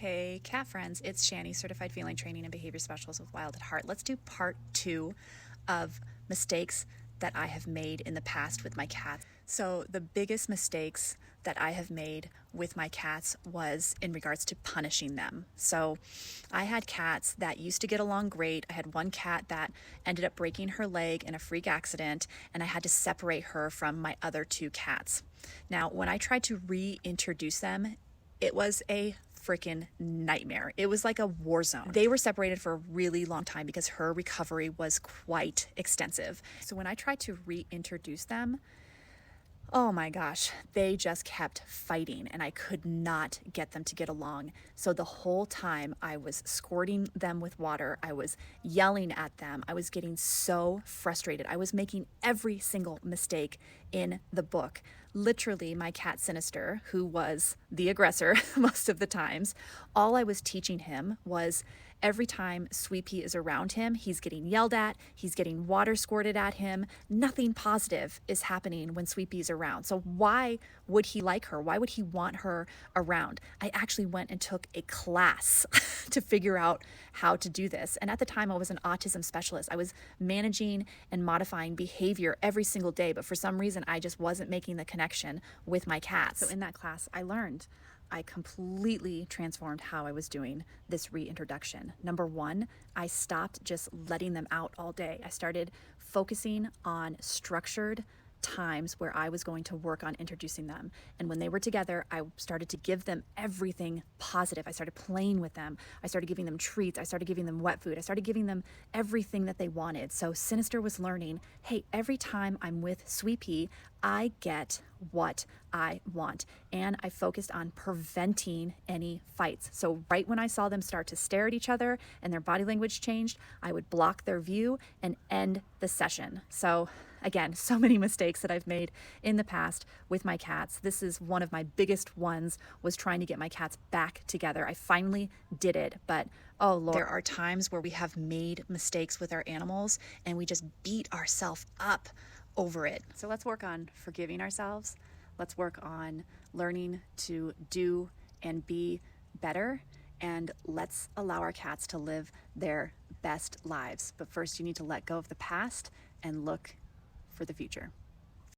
Hey cat friends, it's Shani, Certified Feline Training and Behavior Specialist with Wild at Heart. Let's do part 2 of mistakes that I have made in the past with my cats. So the biggest mistakes that I have made with my cats was in regards to punishing them. So I had cats that used to get along great. I had one cat that ended up breaking her leg in a freak accident, and I had to separate her from my other 2 cats. Now, when I tried to reintroduce them, it was a freaking nightmare. It was like a war zone. They were separated for a really long time because her recovery was quite extensive. So when I tried to reintroduce them, oh my gosh, they just kept fighting and I could not get them to get along. So the whole time I was squirting them with water, I was yelling at them, I was getting so frustrated. I was making every single mistake in the book. Literally, my cat Sinister, who was the aggressor most of the times, all I was teaching him was every time Sweet Pea is around him, he's getting yelled at, he's getting water squirted at him. Nothing positive is happening when Sweet Pea is around. So why would he like her? Why would he want her around? I actually went and took a class to figure out how to do this. And at the time, I was an autism specialist. I was managing and modifying behavior every single day, but for some reason, I just wasn't making the connection with my cats. So in that class, I completely transformed how I was doing this reintroduction. Number 1, I stopped just letting them out all day. I started focusing on structured times where I was going to work on introducing them. And when they were together, I started to give them everything positive. I started playing with them. I started giving them treats. I started giving them wet food. I started giving them everything that they wanted. So Sinister was learning, hey, every time I'm with Sweet Pea, I get what I want. And I focused on preventing any fights. So right when I saw them start to stare at each other and their body language changed, I would block their view and end the session. So again, so many mistakes that I've made in the past with my cats. This is one of my biggest ones, was trying to get my cats back together. I finally did it, but oh Lord. There are times where we have made mistakes with our animals and we just beat ourselves up over it. So let's work on forgiving ourselves. Let's work on learning to do and be better. And let's allow our cats to live their best lives. But first, you need to let go of the past and look for the future.